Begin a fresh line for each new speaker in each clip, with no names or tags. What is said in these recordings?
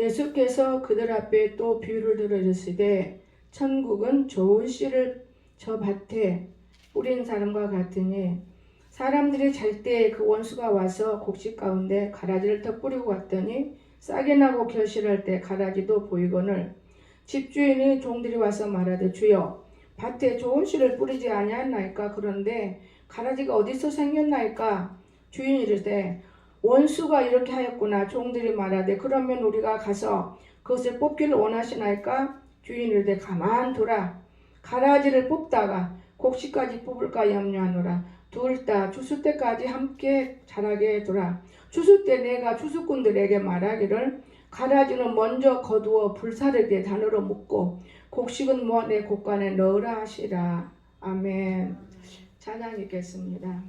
예수께서 그들 앞에 또 비유를 들으시되 천국은 좋은 씨를 저 밭에 뿌린 사람과 같으니 사람들이 잘 때 그 원수가 와서 곡식 가운데 가라지를 더 뿌리고 갔더니 싹이 나고 결실할 때 가라지도 보이거늘 집주인이 종들이 와서 말하되 주여 밭에 좋은 씨를 뿌리지 아니하나이까. 그런데 가라지가 어디서 생겼나이까. 주인이 이르되 원수가 이렇게 하였구나. 종들이 말하되 그러면 우리가 가서 그것을 뽑기를 원하시나이까. 주인이 이르되 가만두라. 가라지를 뽑다가 곡식까지 뽑을까 염려하노라. 둘 다 추수 때까지 함께 자라게 두라. 추수 때 내가 추수꾼들에게 말하기를 가라지는 먼저 거두어 불사르게 단으로 묶고 곡식은 내 곡간에 넣으라 하시라. 아멘. 찬양 읽겠습니다.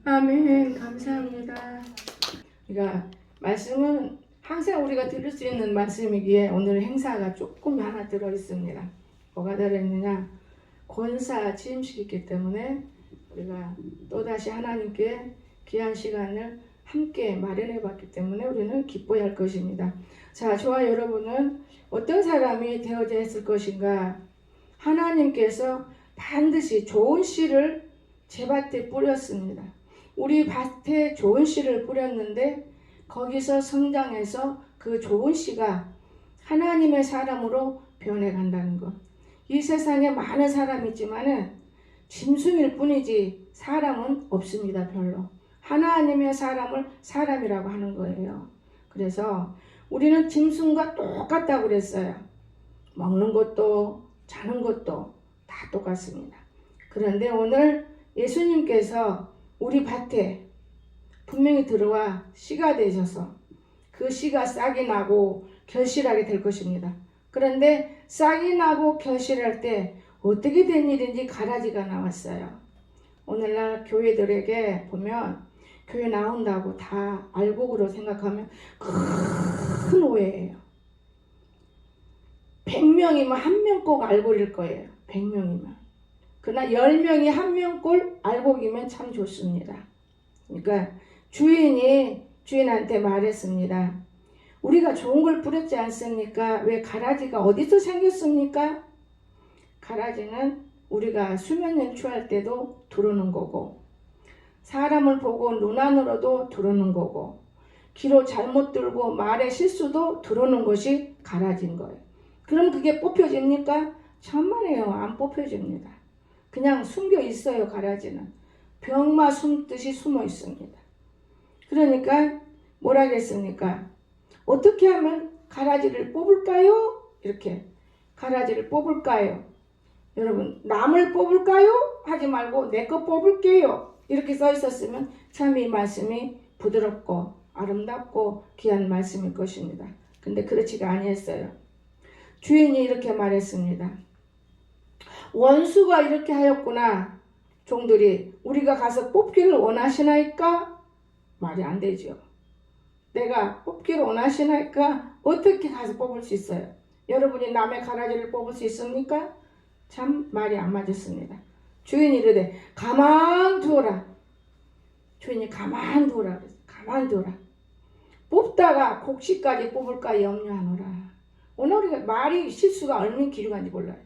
아멘. 감사합니다. 그러니까 말씀은 항상 우리가 들을 수 있는 말씀이기에 오늘 행사가 조금 하나 들어있습니다. 뭐가 들어있느냐? 권사 취임식이기 때문에 우리가 또다시 하나님께 귀한 시간을 함께 마련해 봤기 때문에 우리는 기뻐야 할 것입니다. 자, 저와 여러분은 어떤 사람이 되어야 했을 것인가? 하나님께서 반드시 좋은 씨를 제 밭에 뿌렸습니다. 우리 밭에 좋은 씨를 뿌렸는데 거기서 성장해서 그 좋은 씨가 하나님의 사람으로 변해간다는 것. 이 세상에 많은 사람이 있지만은 짐승일 뿐이지 사람은 없습니다. 별로. 하나님의 사람을 사람이라고 하는 거예요. 그래서 우리는 짐승과 똑같다고 그랬어요. 먹는 것도 자는 것도 다 똑같습니다. 그런데 오늘 예수님께서 우리 밭에 분명히 들어와 씨가 되셔서 그 씨가 싹이 나고 결실하게 될 것입니다. 그런데 싹이 나고 결실할 때 어떻게 된 일인지 가라지가 나왔어요. 오늘날 교회들에게 보면 교회 나온다고 다 알곡으로 생각하면 큰 오해예요. 100명이면 한 명 꼭 알곡일 거예요. 100명이면. 그러나 10명이 한 명꼴 알곡이면 참 좋습니다. 그러니까 주인이 주인한테 말했습니다. 우리가 좋은 걸 뿌렸지 않습니까? 왜 가라지가 어디서 생겼습니까? 가라지는 우리가 수면을 취할 때도 들어오는 거고 사람을 보고 눈 안으로도 들어오는 거고 귀로 잘못 들고 말의 실수도 들어오는 것이 가라지인 거예요. 그럼 그게 뽑혀집니까? 천만에요. 안 뽑혀집니다. 그냥 숨겨 있어요. 가라지는 병마 숨듯이 숨어 있습니다. 그러니까 뭐라 그랬습니까? 어떻게 하면 가라지를 뽑을까요? 이렇게 가라지를 뽑을까요? 여러분 남을 뽑을까요? 하지 말고 내 거 뽑을게요. 이렇게 써 있었으면 참 이 말씀이 부드럽고 아름답고 귀한 말씀일 것입니다. 근데 그렇지가 아니었어요. 주인이 이렇게 말했습니다. 원수가 이렇게 하였구나. 종들이 우리가 가서 뽑기를 원하시나이까? 말이 안 되죠. 내가 뽑기를 원하시나이까? 어떻게 가서 뽑을 수 있어요? 여러분이 남의 가라지를 뽑을 수 있습니까? 참 말이 안 맞았습니다. 주인이 이르되 가만두어라. 주인이 가만두어라 그랬어요. 가만두어라. 뽑다가 곡식까지 뽑을까 염려하노라. 오늘 우리가 말이 실수가 얼마나 길어간지 몰라요.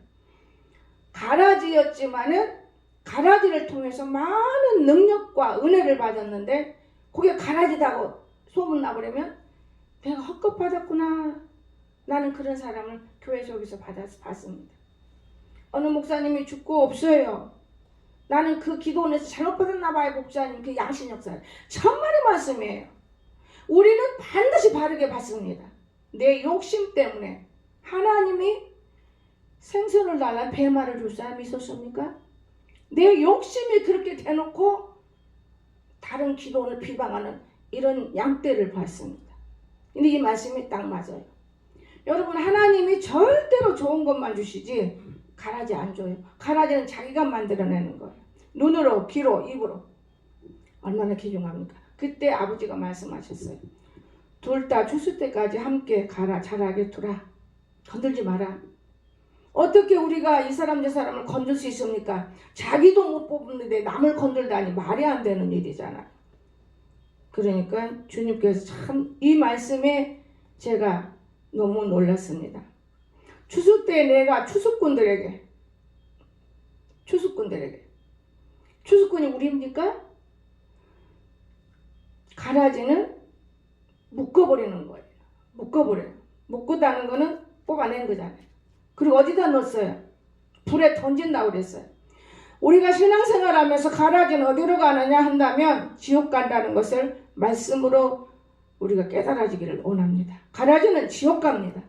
가라지였지만은 가라지를 통해서 많은 능력과 은혜를 받았는데 그게 가라지다고 소문나버리면 내가 헛것 받았구나. 나는 그런 사람을 교회 속에서 봤습니다. 어느 목사님이 죽고 없어요. 나는 그 기도원에서 잘못 받았나 봐요. 목사님 그 양신 역사를. 천만의 말씀이에요. 우리는 반드시 바르게 받습니다. 내 욕심 때문에 하나님이 생선을 달라 배말을 줄 사람이 있었습니까? 내 욕심이 그렇게 대놓고 다른 기도원을 비방하는 이런 양떼를 봤습니다. 근데 이 말씀이 딱 맞아요. 여러분 하나님이 절대로 좋은 것만 주시지 가라지 안 줘요. 가라지는 자기가 만들어내는 거예요. 눈으로, 귀로, 입으로. 얼마나 귀중합니까? 그때 아버지가 말씀하셨어요. 둘 다 추수 때까지 함께 가라, 자라게 두라. 건들지 마라. 어떻게 우리가 이 사람 저 사람을 건들 수 있습니까? 자기도 못 뽑는데 남을 건들다니 말이 안 되는 일이잖아요. 그러니까 주님께서 참 이 말씀에 제가 너무 놀랐습니다. 추수 때 내가 추수꾼들에게 추수꾼이 우리입니까? 가라지는 묶어버리는 거예요. 묶어버려요. 묶었다는 거는 뽑아낸 거잖아요. 그리고 어디다 넣었어요? 불에 던진다고 그랬어요. 우리가 신앙생활하면서 가라지는 어디로 가느냐 한다면 지옥 간다는 것을 말씀으로 우리가 깨달아지기를 원합니다. 가라지는 지옥 갑니다.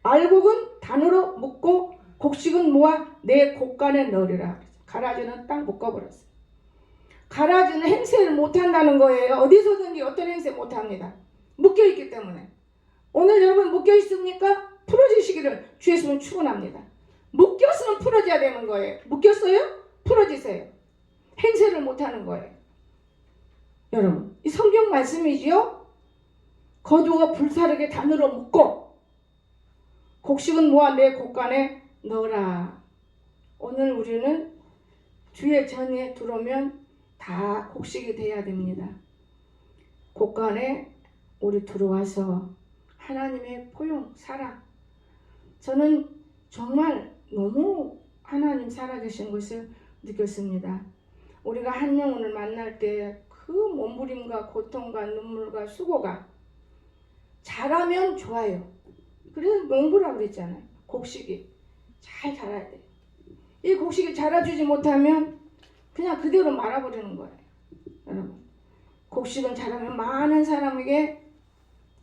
알곡은 단으로 묶고 곡식은 모아 내 곡간에 넣으리라. 가라지는 딱 묶어버렸어요. 가라지는 행세를 못한다는 거예요. 어디서든지 어떤 행세 못합니다. 묶여있기 때문에. 오늘 여러분 묶여있습니까? 풀어지시기를 주 예수는 축원합니다. 묶였으면 풀어져야 되는 거예요. 묶였어요? 풀어지세요. 행세를 못하는 거예요. 여러분 이 성경 말씀이지요. 거두가 불사르게 단으로 묶고 곡식은 모아 내 곡간에 넣어라. 오늘 우리는 주의 전에 들어오면 다 곡식이 돼야 됩니다. 곡간에 우리 들어와서 하나님의 포용, 사랑. 저는 정말 너무 하나님 살아계신 것을 느꼈습니다. 우리가 한 영혼을 만날 때 그 몸부림과 고통과 눈물과 수고가 자라면 좋아요. 그래서 농부라고 그랬잖아요. 곡식이 잘 자라야 돼요. 이 곡식이 자라주지 못하면 그냥 그대로 말아버리는 거예요. 여러분 곡식은 자라면 많은 사람에게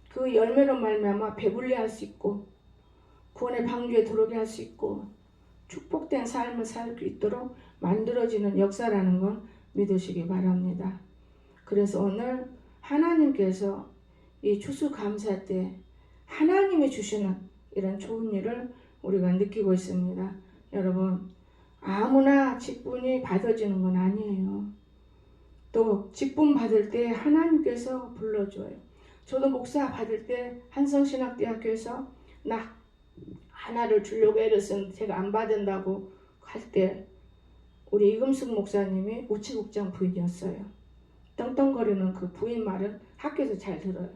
그 열매로 말미암아 배불리 할 수 있고 구원의 방주에 들어오게 할 수 있고 축복된 삶을 살 수 있도록 만들어지는 역사라는 걸 믿으시기 바랍니다. 그래서 오늘 하나님께서 이 추수감사 때 하나님이 주시는 이런 좋은 일을 우리가 느끼고 있습니다. 여러분 아무나 직분이 받아지는 건 아니에요. 또 직분 받을 때 하나님께서 불러줘요. 저도 목사 받을 때 한성신학대학교에서 나 하나를 주려고 애를 쓴 제가 안 받은다고 할 때 우리 이금숙 목사님이 우체국장 부인이었어요. 떵떵거리는 그 부인 말은 학교에서 잘 들어요.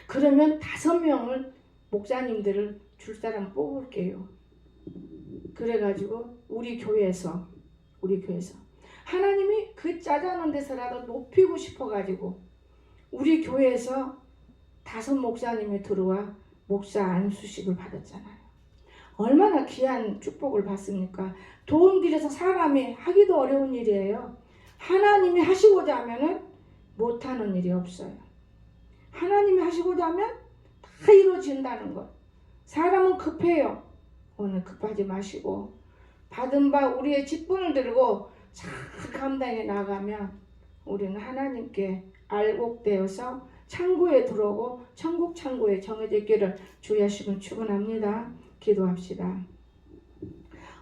그러면 5명을 목사님들을 줄 사람 뽑을게요. 그래가지고 우리 교회에서 하나님이 그 짜자는 데서라도 높이고 싶어가지고 우리 교회에서 5 목사님이 들어와 목사 안수식을 받았잖아요. 얼마나 귀한 축복을 받습니까? 돈 들여서 사람이 하기도 어려운 일이에요. 하나님이 하시고자 하면은 못하는 일이 없어요. 하나님이 하시고자 하면 다 이루어진다는 것. 사람은 급해요. 오늘 급하지 마시고 받은 바 우리의 직분을 들고 잘 감당해 나가면 우리는 하나님께 알곡되어서 창고에 들어오고 천국 창고에 정해질 길을 주의 하시면 축원합니다. 기도합시다.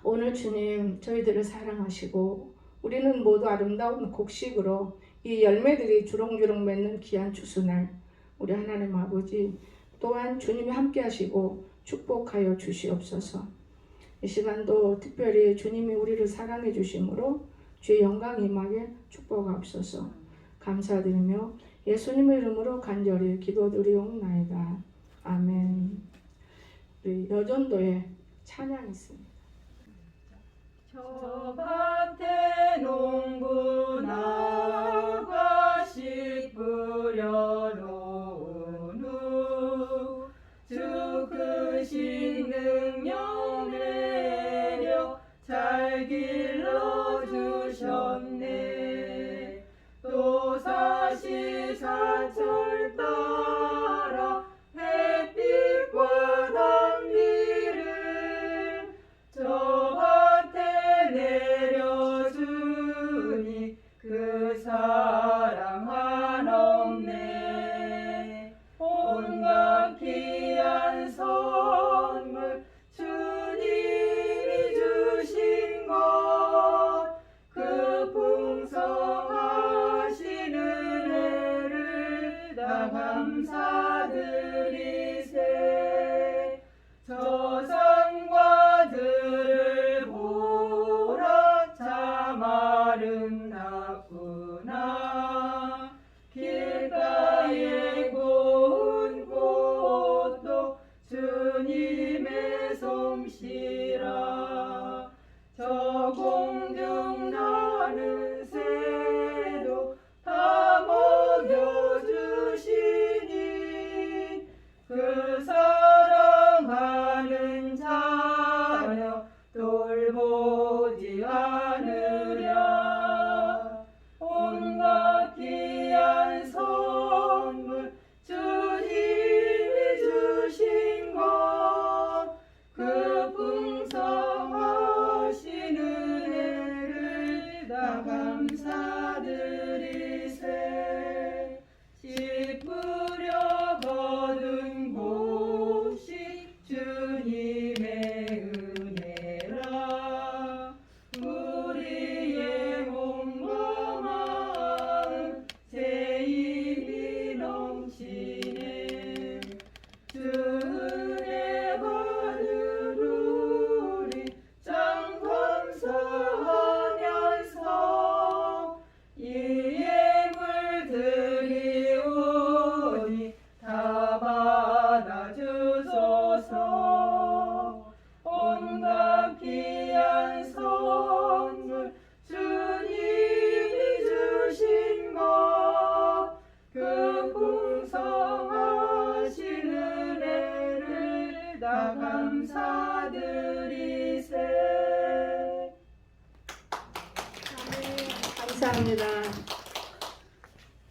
오늘 주님 저희들을 사랑하시고 우리는 모두 아름다운 곡식으로 이 열매들이 주렁주렁 맺는 귀한 추수날 우리 하나님 아버지 또한 주님이 함께 하시고 축복하여 주시옵소서. 이 시간도 특별히 주님이 우리를 사랑해 주심으로 주의 영광 임하게 축복하옵소서. 감사드리며 예수님의 이름으로 간절히 기도드리옵나이다. 아멘. 우리 여전도에 찬양이 있습니다.
저 밭에 농부 나가시 뿌려놓은 후 주 크신 능력 내려 잘 길러주셨네. 또 사시사철 따라 햇빛과 단비를 저 밭에 내려주니 그 사랑 한없네. 온갖 귀한 선물 주님이 주신 것 그 풍성하신 은혜를 다 감사드리세. 저 산과 들을 보라 참 아름답구나. 길가에 고운 꽃도 주님의 솜씨라. 저 공중 나는 새도 다 먹여주시니 그 사랑하는 자녀 돌보지 않으랴. 온갖 귀한 선물 주님이 주신 것 그 풍성하신 은혜를 다 감사드리세. 씨 뿌려 거둔 곳이 주님의 은혜라. 우리의 몸과 마음 새 힘이 넘치네. 주 은혜 받은 우리 참 감사하면서 이 예물 드리오니 다 받아주소서. 온갖 귀한 선물 주님이 주신 것 그 풍성하신 은혜를 다 감사드리세.
감사합니다.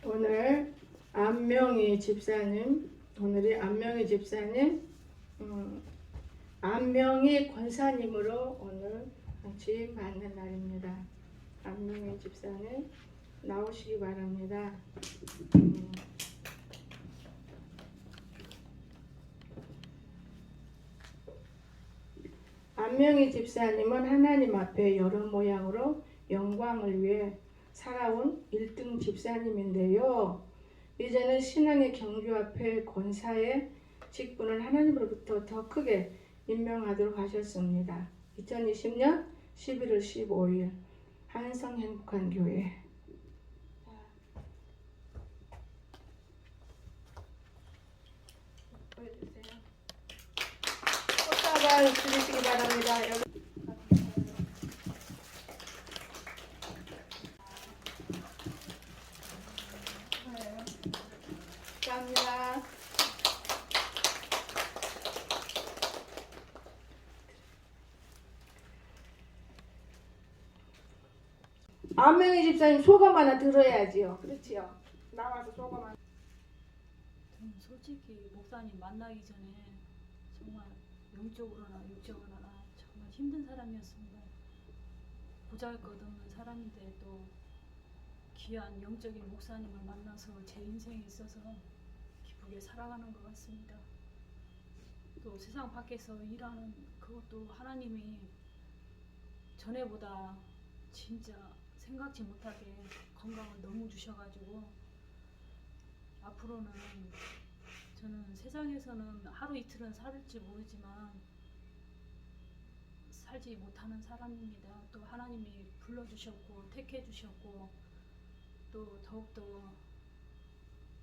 오늘이 안명희 집사님, 안명희 권사님으로 오늘 같이 맞는 날입니다. 안명희 집사님 나오시기 바랍니다. 안명희 집사님은 하나님 앞에 여러 모양으로 영광을 위해 살아온 1등 집사님인데요. 이제는 신앙의 경주 앞에 권사의 직분을 하나님으로부터 더 크게 임명하도록 하셨습니다. 2020년 11월 15일 한성 행복한 교회. 보여주세요. 꽃다발 드리시기 바랍니다. 여기. 감사합니다. 안명희 집사님 소감 하나 들어야지요. 그렇지요? 나와서 소감 하나.
저는 솔직히 목사님 만나기 전에 정말 영적으로나 육적으로나 정말 힘든 사람이었습니다. 보잘것없는 사람인데 또 귀한 영적인 목사님을 만나서 제 인생에 있어서 기쁘게 살아가는 것 같습니다. 또 세상 밖에서 일하는 그것도 하나님이 전에보다 진짜 생각지 못하게 건강을 너무 주셔가지고 앞으로는 저는 세상에서는 하루 이틀은 살지 모르지만 살지 못하는 사람입니다. 또 하나님이 불러주셨고 택해주셨고 또 더욱더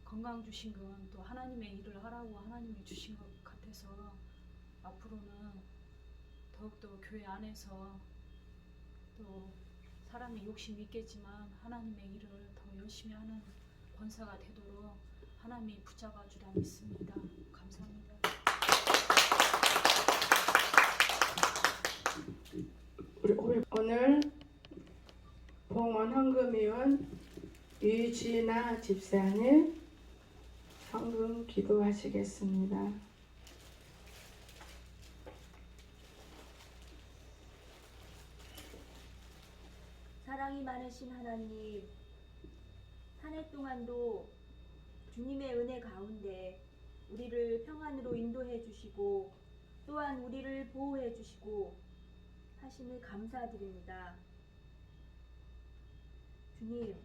건강 주신 건 또 하나님의 일을 하라고 하나님이 주신 것 같아서 앞으로는 더욱더 교회 안에서 또 사람이 욕심이 있겠지만 하나님의 일을 더 열심히 하는 권사가 되도록 하나님이 붙잡아 주라 믿습니다. 감사합니다.
오늘 봉헌 헌금위원 유진아 집사님 헌금 기도하시겠습니다.
사랑이 많으신 하나님, 한 해 동안도 주님의 은혜 가운데 우리를 평안으로 인도해 주시고 또한 우리를 보호해 주시고 하심을 감사드립니다. 주님,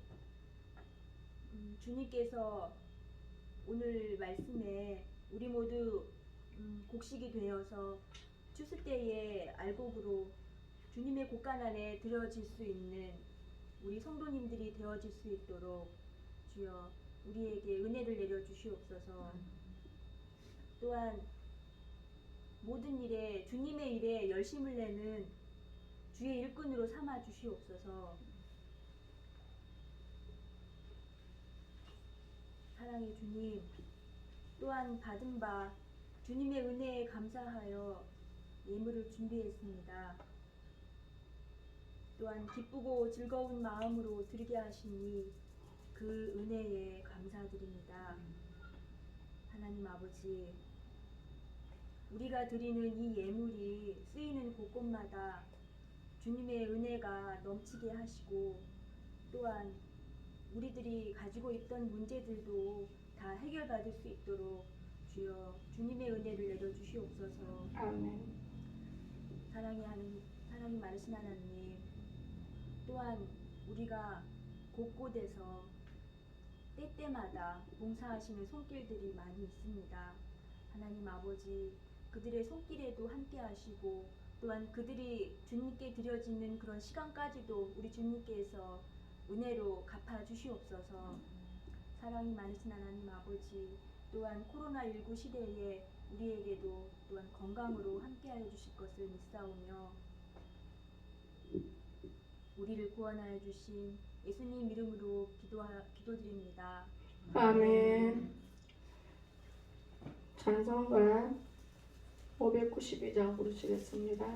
주님께서 오늘 말씀에 우리 모두 곡식이 되어서 추수 때에 알곡으로 주님의 곳간 안에 들어질 수 있는 우리 성도님들이 되어질 수 있도록 주여 우리에게 은혜를 내려 주시옵소서. 또한 모든 일에 주님의 일에 열심을 내는 주의 일꾼으로 삼아 주시옵소서. 사랑의 주님, 또한 받은 바 주님의 은혜에 감사하여 예물을 준비했습니다. 또한 기쁘고 즐거운 마음으로 드리게 하시니 그 은혜에 감사드립니다. 하나님 아버지, 우리가 드리는 이 예물이 쓰이는 곳곳마다 주님의 은혜가 넘치게 하시고 또한 우리들이 가지고 있던 문제들도 다 해결받을 수 있도록 주여 주님의 은혜를 내려 주시옵소서.
아멘.
사랑이 많으신 하나님, 또한 우리가 곳곳에서 때때마다 봉사하시는 손길들이 많이 있습니다. 하나님 아버지, 그들의 손길에도 함께 하시고 또한 그들이 주님께 드려지는 그런 시간까지도 우리 주님께서 은혜로 갚아 주시옵소서. 사랑이 많으신 하나님 아버지, 또한 코로나19 시대에 우리에게도 또한 건강으로 함께하여 주실 것을 믿사오며 우리를 구원하여 주신 예수님 이름으로 기도드립니다.
아멘. 찬송가 592장 부르시겠습니다.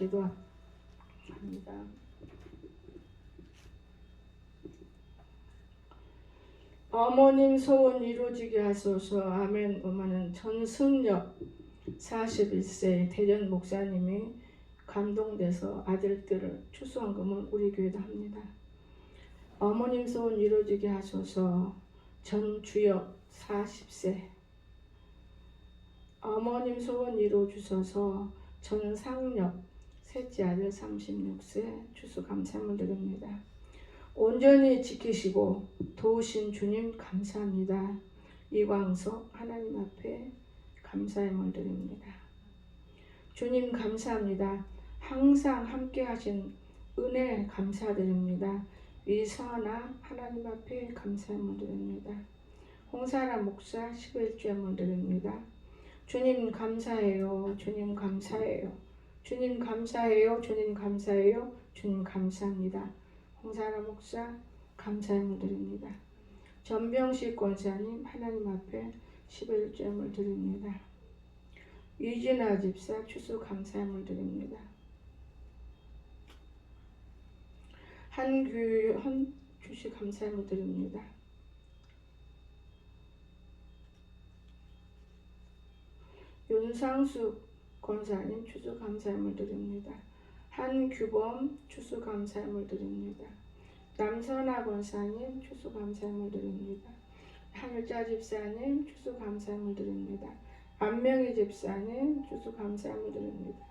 기도합니다. 어머님 소원 이루어지게 하소서. 아멘. 엄마는 전승엽 41세 대전 목사님이 감동돼서 아들들을 추수헌금을 우리 교회도 합니다. 어머님 소원 이루어지게 하소서. 전주엽 40세 어머님 소원 이루어주셔서 전상엽 셋째 아들 36세 추수 감사함을 드립니다. 온전히 지키시고 도우신 주님 감사합니다. 이광석 하나님 앞에 감사함을 드립니다. 주님 감사합니다. 항상 함께 하신 은혜 감사드립니다. 위선아 하나님 앞에 감사함을 드립니다. 홍사라 목사 11주함을 드립니다. 주님 감사해요. 주님 감사해요. 주님 감사해요. 주님 감사해요. 주님 감사합니다. 홍사라 목사 감사함을 드립니다. 전병식 권사님 하나님 앞에 11주함을 드립니다. 유진아 집사 추수 감사함을 드립니다. 한규현 주시 감사함을 드립니다. 윤상숙 권사님 추수 감사함을 드립니다. 한규범 추수 감사함을 드립니다. 남선아 권사님 추수 감사함을 드립니다. 한율자 집사님 추수 감사함을 드립니다. 안명희 집사님 추수 감사함을 드립니다.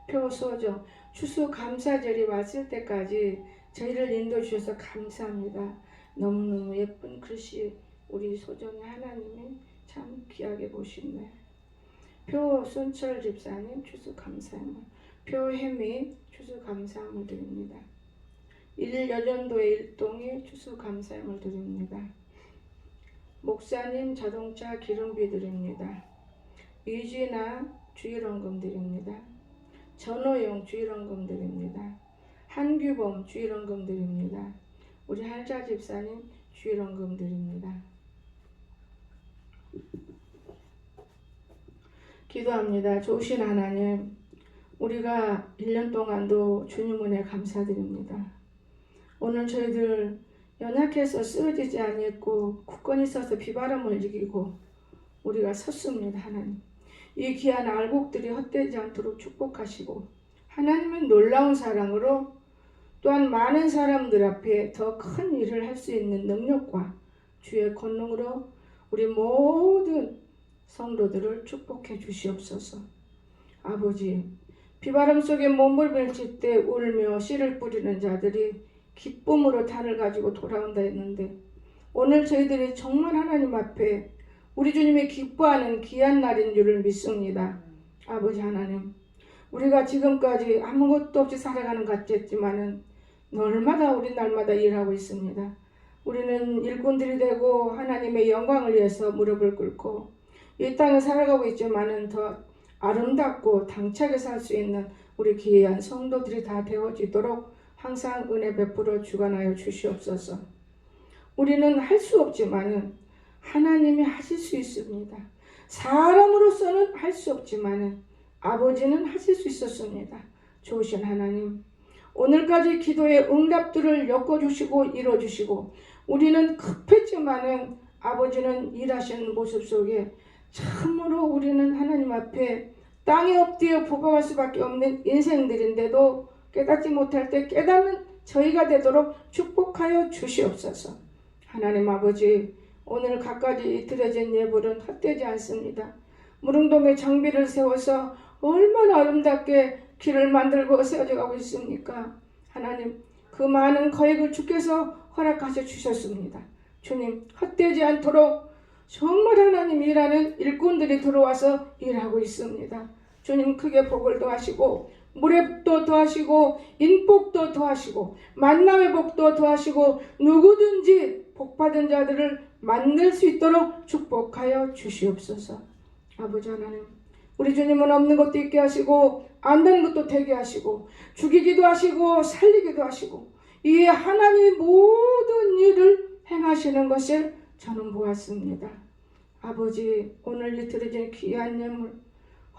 표소정 추수 감사절이 왔을 때까지 저희를 인도해 주셔서 감사합니다. 너무너무 예쁜 글씨 우리 소정의 하나님이 참 귀하게 보시네. 표순철 집사님 추수 감사함을, 표혜미 추수 감사함을 드립니다. 일여전도의 일동이 추수 감사함을 드립니다. 목사님 자동차 기름비 드립니다. 유진아 주일원금 드립니다. 전호영 주일원금 드립니다. 한규범 주일원금 드립니다. 우리 한자 집사님 주일원금 드립니다. 기도합니다. 좋으신 하나님, 우리가 1년 동안도 주님 은혜 감사드립니다. 오늘 저희들 연약해서 쓰러지지 아니했고 굳건히 서서 비바람을 이기고 우리가 섰습니다. 하나님, 이 귀한 알곡들이 헛되지 않도록 축복하시고 하나님은 놀라운 사랑으로 또한 많은 사람들 앞에 더 큰 일을 할 수 있는 능력과 주의 권능으로 우리 모든 성도들을 축복해 주시옵소서. 아버지, 비바람 속에 몸부림칠 때 울며 씨를 뿌리는 자들이 기쁨으로 단을 가지고 돌아온다 했는데 오늘 저희들이 정말 하나님 앞에 우리 주님이 기뻐하는 귀한 날인 줄을 믿습니다. 아버지 하나님, 우리가 지금까지 아무것도 없이 살아가는 것 같았지만은 날마다 우리 날마다 일하고 있습니다. 우리는 일꾼들이 되고 하나님의 영광을 위해서 무릎을 꿇고 이 땅에 살아가고 있지만은 더 아름답고 당차게 살 수 있는 우리 귀한 성도들이 다 되어지도록 항상 은혜 베풀어 주관하여 주시옵소서. 우리는 할 수 없지만은 하나님이 하실 수 있습니다. 사람으로서는 할 수 없지만은 아버지는 하실 수 있었습니다. 좋으신 하나님, 오늘까지 기도의 응답들을 엮어주시고 이뤄주시고 우리는 급했지만은 아버지는 일하시는 모습 속에 참으로 우리는 하나님 앞에 땅에 엎드려 부각할 수밖에 없는 인생들인데도 깨닫지 못할 때 깨닫는 저희가 되도록 축복하여 주시옵소서. 하나님 아버지, 오늘 갖가지 드려진 예물은 헛되지 않습니다. 무릉돔에 장비를 세워서 얼마나 아름답게 길을 만들고 세워져 가고 있습니까? 하나님, 그 많은 거액을 주께서 허락하셔 주셨습니다. 주님, 헛되지 않도록 정말 하나님 일하는 일꾼들이 들어와서 일하고 있습니다. 주님, 크게 복을 더하시고 물의 복도 더하시고 인복도 더하시고 만남의 복도 더하시고 누구든지 복받은 자들을 만날 수 있도록 축복하여 주시옵소서. 아버지 하나님, 우리 주님은 없는 것도 있게 하시고 안 되는 것도 되게 하시고 죽이기도 하시고 살리기도 하시고 이 하나님의 모든 일을 행하시는 것을 저는 보았습니다. 아버지, 오늘 이 드려진 귀한 예물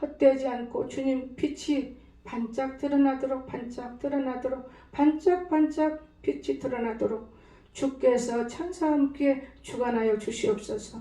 헛되지 않고 주님 빛이 반짝 드러나도록 반짝 드러나도록 반짝반짝 빛이 드러나도록 주께서 천사와 함께 주관하여 주시옵소서.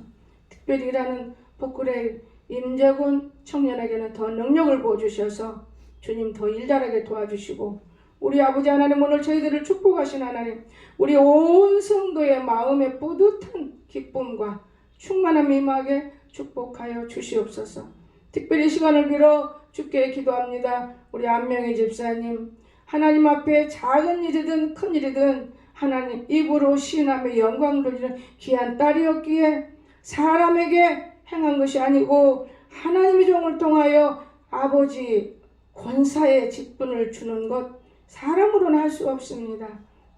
특별히 일하는 복굴의 임재곤 청년에게는 더 능력을 부어주셔서 주님 더 일 잘하게 도와주시고 우리 아버지 하나님 오늘 저희들을 축복하신 하나님 우리 온 성도의 마음에 뿌듯한 기쁨과 충만함이 임하게 축복하여 주시옵소서. 특별히 시간을 빌어 주께 기도합니다. 우리 안명희 집사님 하나님 앞에 작은 일이든 큰 일이든 하나님 입으로 시인하며 영광 돌리는 귀한 딸이었기에 사람에게 행한 것이 아니고 하나님의 종을 통하여 아버지 권사의 직분을 주는 것 사람으로는 할 수 없습니다.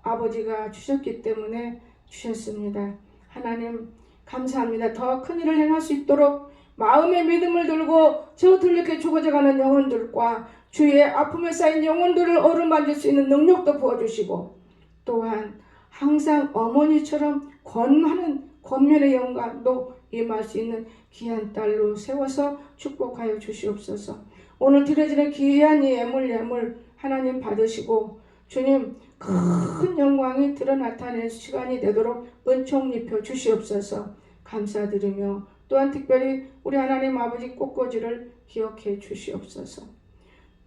아버지가 주셨기 때문에 주셨습니다. 하나님 감사합니다. 더 큰 일을 행할 수 있도록 마음의 믿음을 들고 저 들리게 죽어져가는 영혼들과 주의 아픔에 쌓인 영혼들을 어루만질 수 있는 능력도 부어주시고 또한 항상 어머니처럼 권하는 권면의 영광도 임할 수 있는 귀한 딸로 세워서 축복하여 주시옵소서. 오늘 드려지는 귀한 이 예물 하나님 받으시고 주님 큰 영광이 드러 나타낼 시간이 되도록 은총 입혀 주시옵소서. 감사드리며 또한 특별히 우리 하나님 아버지 꽃꽂이를 기억해 주시옵소서.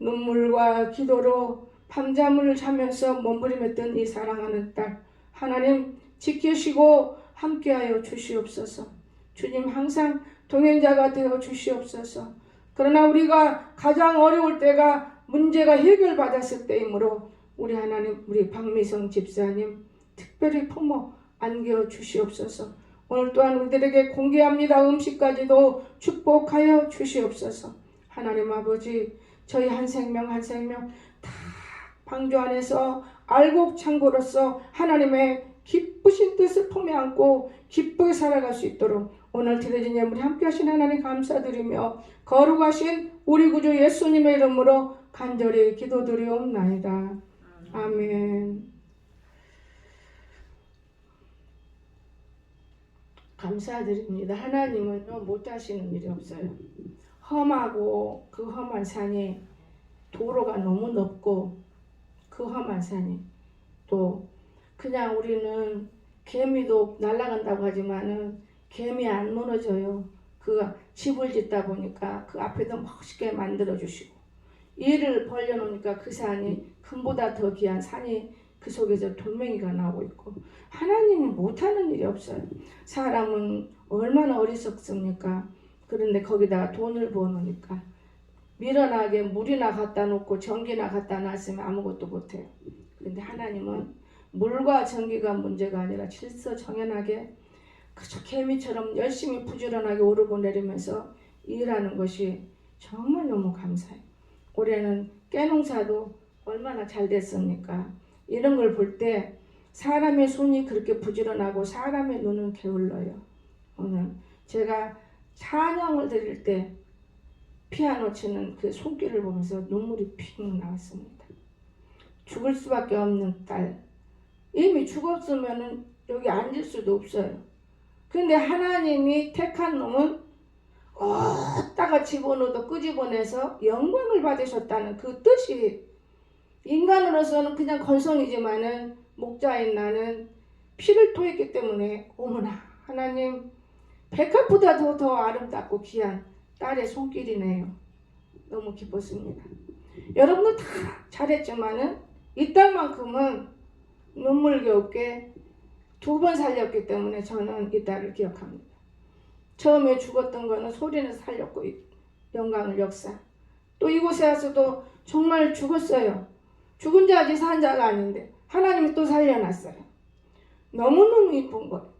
눈물과 기도로 밤잠을 자면서 몸부림했던 이 사랑하는 딸 하나님 지키시고 함께하여 주시옵소서. 주님 항상 동행자가 되어 주시옵소서. 그러나 우리가 가장 어려울 때가 문제가 해결받았을 때이므로 우리 하나님 우리 박미성 집사님 특별히 품어 안겨 주시옵소서. 오늘 또한 우리들에게 공개합니다. 음식까지도 축복하여 주시옵소서. 하나님 아버지 저희 한 생명 한 생명 다 방주 안에서 알곡창고로서 하나님의 기쁘신 뜻을 품에 안고 기쁘게 살아갈 수 있도록 오늘 드려진 예물이 함께 하신 하나님 감사드리며 거룩하신 우리 구주 예수님의 이름으로 간절히 기도드리옵나이다. 아멘. 감사드립니다. 하나님은요 못하시는 일이 없어요. 험하고 그 험한 산이 도로가 너무 넓고 그 험한 산이 또 그냥 우리는 개미도 날아간다고 하지만은 개미 안 무너져요. 그 집을 짓다 보니까 그 앞에도 멋있게 만들어 주시고 이를 벌려놓으니까 그 산이 금보다 더 귀한 산이 그 속에서 돌멩이가 나오고 있고 하나님이 못하는 일이 없어요. 사람은 얼마나 어리석습니까? 그런데 거기다가 돈을 부어놓으니까 미련하게 물이나 갖다 놓고 전기나 갖다 놨으면 아무것도 못해요. 그런데 하나님은 물과 전기가 문제가 아니라 질서정연하게 그저 개미처럼 열심히 부지런하게 오르고 내리면서 일하는 것이 정말 너무 감사해요. 올해는 깨농사도 얼마나 잘 됐습니까? 이런 걸 볼 때 사람의 손이 그렇게 부지런하고 사람의 눈은 게을러요. 오늘 제가 찬양을 드릴 때 피아노 치는 그 손길을 보면서 눈물이 핑 나왔습니다. 죽을 수밖에 없는 딸. 이미 죽었으면 여기 앉을 수도 없어요. 근데 하나님이 택한 놈은 어디다가 집어넣어도 끄집어내서 영광을 받으셨다는 그 뜻이 인간으로서는 그냥 건성이지만은 목자인 나는 피를 토했기 때문에 어머나 하나님 백합보다도 더 아름답고 귀한 딸의 손길이네요. 너무 기뻤습니다. 여러분도 다 잘했지만은 이 딸만큼은 눈물겨우게 2번 살렸기 때문에 저는 이 딸을 기억합니다. 처음에 죽었던 거는 소리는 살렸고 영광을 역사. 또 이곳에 와서도 정말 죽었어요. 죽은 자지 산 자가 아닌데 하나님이 또 살려놨어요. 너무너무 이쁜 거예요.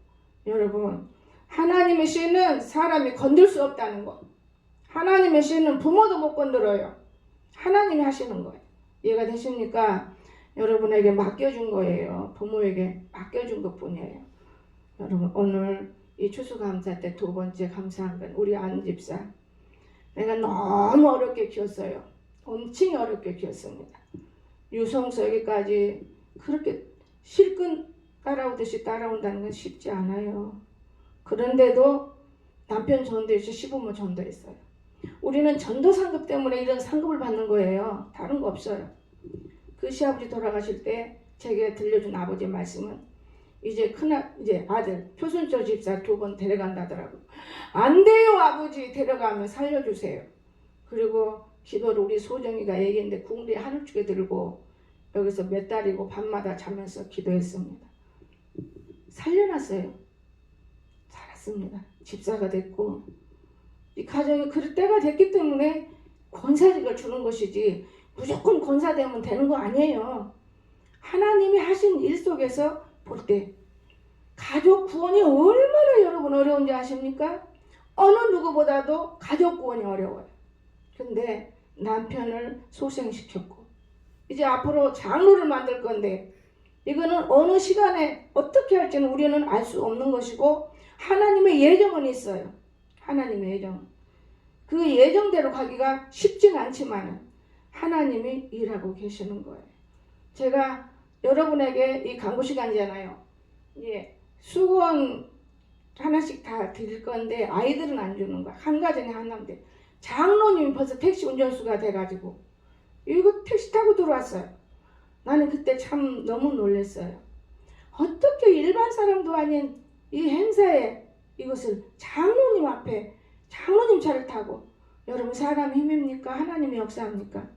여러분 하나님의 씨는 사람이 건들 수 없다는 거. 하나님의 씨는 부모도 못 건드려요. 하나님이 하시는 거예요. 이해가 되십니까? 여러분에게 맡겨준 거예요. 부모에게 맡겨준 것뿐이에요. 여러분 오늘 이 추수감사 때 2번째 감사한 건 우리 안 집사. 내가 너무 어렵게 키웠어요. 엄청 어렵게 키웠습니다. 유성서 여기까지 그렇게 실컷 따라오듯이 따라온다는 건 쉽지 않아요. 그런데도 남편 전도해서 시부모 전도했어요. 우리는 전도 상급 때문에 이런 상급을 받는 거예요. 다른 거 없어요. 그 시아버지 돌아가실 때 제게 들려준 아버지의 말씀은 이제 이제 아들 표순철 집사 2번 데려간다더라고요. 안 돼요 아버지, 데려가면 살려주세요. 그리고 기도를 우리 소정이가 얘기했는데 궁리에 하늘주게 들고 여기서 몇 달이고 밤마다 자면서 기도했습니다. 살려놨어요. 살았습니다. 집사가 됐고 이 가정이 그럴 때가 됐기 때문에 권사직을 주는 것이지 무조건 권사되면 되는 거 아니에요. 하나님이 하신 일 속에서 볼 때 가족 구원이 얼마나 여러분 어려운지 아십니까? 어느 누구보다도 가족 구원이 어려워요. 근데 남편을 소생시켰고 이제 앞으로 장로를 만들 건데 이거는 어느 시간에 어떻게 할지는 우리는 알 수 없는 것이고 하나님의 예정은 있어요. 하나님의 예정. 그 예정대로 가기가 쉽진 않지만 하나님이 일하고 계시는 거예요. 제가 여러분에게 이 광고 시간이잖아요. 예, 수건 하나씩 다 드릴 건데 아이들은 안 주는 거야. 한 가정에 하나인데 장로님이 벌써 택시 운전수가 돼가지고 이거 택시 타고 들어왔어요. 나는 그때 참 너무 놀랐어요. 어떻게 일반 사람도 아닌 이 행사에 이것을 장로님 앞에 장로님 차를 타고, 여러분 사람 힘입니까? 하나님의 역사입니까?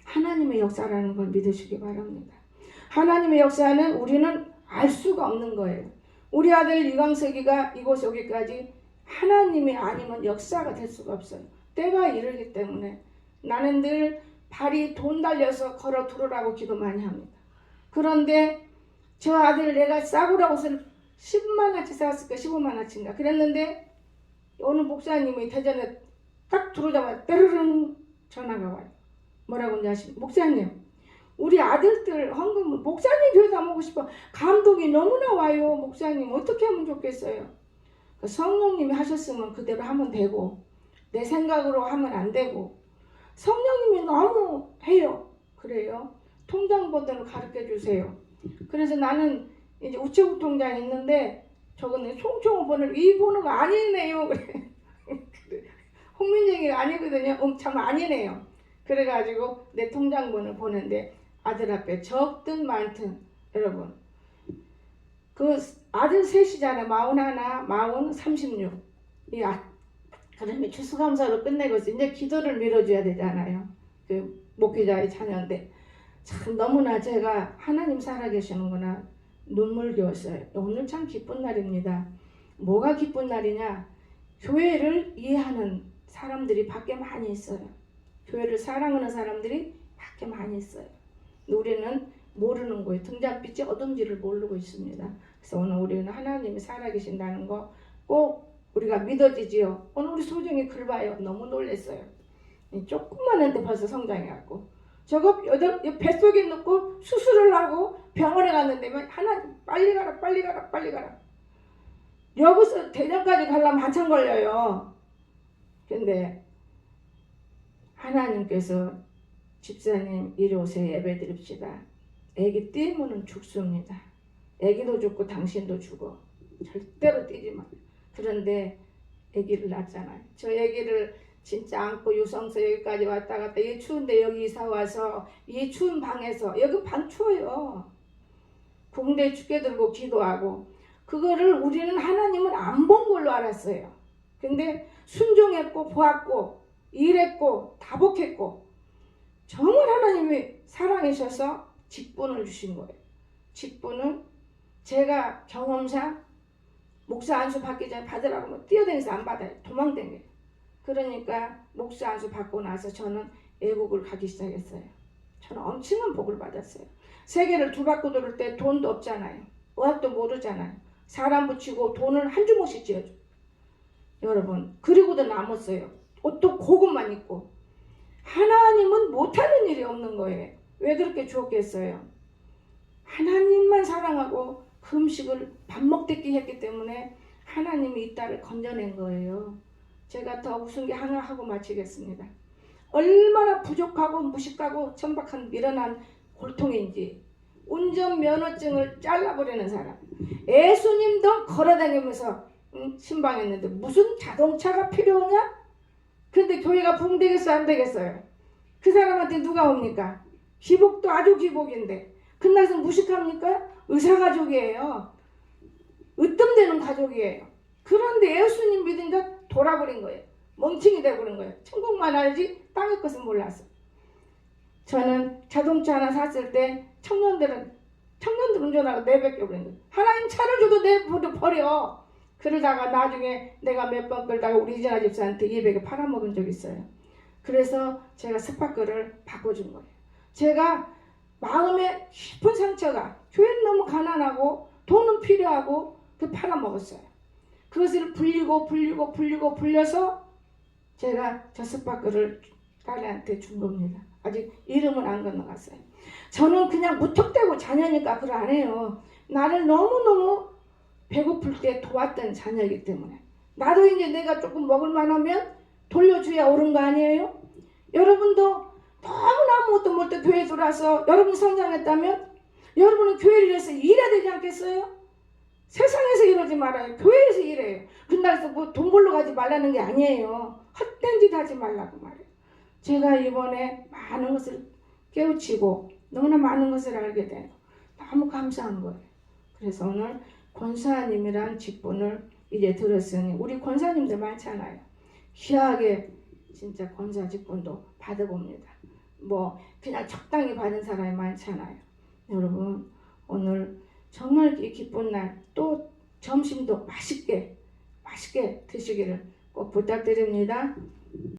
하나님의 역사라는 걸 믿으시기 바랍니다. 하나님의 역사는 우리는 알 수가 없는 거예요. 우리 아들 이광석이가 이곳 오기까지 하나님이 아니면 역사가 될 수가 없어요. 때가 이르기 때문에 나는 늘 발이 돈 달려서 걸어 들어오라고 기도 많이 합니다. 그런데 저 아들 내가 싸구려 옷을 10만원치 사왔을까 15만원치인가 그랬는데 어느 목사님이 대전에 딱 들어오자마자 따르릉 전화가 와요. 뭐라고 하시면 목사님 우리 아들들 헌금 목사님 교회도 안 오고 싶어. 감동이 너무나 와요. 목사님 어떻게 하면 좋겠어요. 성령님이 하셨으면 그대로 하면 되고 내 생각으로 하면 안 되고 성령님이 너무 해요. 그래요. 통장번호를 가르쳐 주세요. 그래서 나는 이제 우체국 통장이 있는데 저거는 총총 번호를 이 번호가 아니네요. 그래. 홍민정이가 아니거든요. 참 아니네요. 그래가지고 내 통장번호를 보는데 아들 앞에 적든 많든 여러분 그 아들 셋이잖아요. 41, 36 그러면 추수감사로 끝내고 이제 기도를 밀어줘야 되잖아요. 그 목회자의 자녀인데 참 너무나 제가 하나님 살아계시는구나 눈물겨웠어요. 오늘 참 기쁜 날입니다. 뭐가 기쁜 날이냐? 교회를 이해하는 사람들이 밖에 많이 있어요. 교회를 사랑하는 사람들이 밖에 많이 있어요. 우리는 모르는 거예요. 등잔빛이 어딘지를 모르고 있습니다. 그래서 오늘 우리는 하나님이 살아계신다는 거 꼭 우리가 믿어지지요. 오늘 우리 소정이 글 봐요. 너무 놀랐어요. 조금만 했는데 벌써 성장해갖고 저거 뱃속에 넣고 수술을 하고 병원에 갔는데 하나님 빨리 가라 빨리 가라 빨리 가라. 여기서 대전까지 가려면 한참 걸려요. 근데 하나님께서 집사님 이리 오세요. 예배 드립시다. 애기 뛰면은 죽습니다. 애기도 죽고 당신도 죽어. 절대로 뛰지 마. 그런데 애기를 낳잖아요. 저 애기를 진짜 안고 유성서 여기까지 왔다 갔다 이 추운데 여기 이사 와서 이 추운 방에서 여기 방 추워요. 공대 춥게 들고 기도하고 그거를 우리는 하나님은 안 본 걸로 알았어요. 근데 순종했고 보았고 일했고 다복했고 정말 하나님이 사랑하셔서 직분을 주신 거예요. 직분은 제가 경험상 목사 안수 받기 전에 받으라고 하면 뛰어다니면서 안 받아요. 도망다녀요. 그러니까 목사 안수 받고 나서 저는 애국을 가기 시작했어요. 저는 엄청난 복을 받았어요. 세계를 두 바퀴 돌을 때 돈도 없잖아요. 어학도 모르잖아요. 사람 붙이고 돈을 한 주먹씩 쥐어줘. 여러분 그리고도 남았어요. 옷도 고급만 입고. 하나님은 못하는 일이 없는 거예요. 왜 그렇게 주었겠어요? 하나님만 사랑하고 그 음식을 밥 먹듯이 했기 때문에 하나님이 이 딸을 건져낸 거예요. 제가 더 웃은 게 하나 하고 마치겠습니다. 얼마나 부족하고 무식하고 천박한 미련한 골통인지 운전면허증을 잘라버리는 사람. 예수님도 걸어다니면서 신방했는데 무슨 자동차가 필요하냐? 근데 교회가 붕되겠어 안 되겠어요? 그 사람한테 누가 옵니까? 기복도 아주 기복인데 그날은 무식합니까? 의사가족이에요. 으뜸되는 가족이에요. 그런데 예수님 믿으니까 돌아버린 거예요. 멍청이 돼버린 거예요. 천국만 알지 땅의 것은 몰랐어. 저는 자동차 하나 샀을 때 청년들 운전하고 내뱉겨버린 거예요. 하나님 차를 줘도 내버려. 그러다가 나중에 내가 몇 번 끌다가 우리 이진아 집사한테 200에 팔아먹은 적 있어요. 그래서 제가 스파크를 바꿔준 거예요. 제가 마음에 깊은 상처가 교회는 너무 가난하고 돈은 필요하고 그 팔아먹었어요. 그것을 불려서 제가 저 스파크를 딸한테 준 겁니다. 아직 이름은 안 건너갔어요. 저는 그냥 무턱대고 자녀니까 그걸 안 해요. 나를 너무너무 배고플 때 도왔던 자녀이기 때문에 나도 이제 내가 조금 먹을만 하면 돌려줘야 옳은 거 아니에요? 여러분도 너무나 아무것도 못 때 교회에 들어와서 여러분 성장했다면 여러분은 교회를 위해서 일해야 되지 않겠어요? 세상에서 이러지 말아요. 교회에서 일해요. 그날서 뭐 돈 벌러 가지 말라는 게 아니에요. 헛된 짓 하지 말라고 말해요. 제가 이번에 많은 것을 깨우치고 너무나 많은 것을 알게 돼요. 너무 감사한 거예요. 그래서 오늘 권사님이란 직분을 이제 들었으니 우리 권사님들 많잖아요. 귀하게 진짜 권사 직분도 받아봅니다. 뭐 그냥 적당히 받은 사람이 많잖아요. 여러분 오늘 정말 이 기쁜 날 또 점심도 맛있게 드시기를 꼭 부탁드립니다.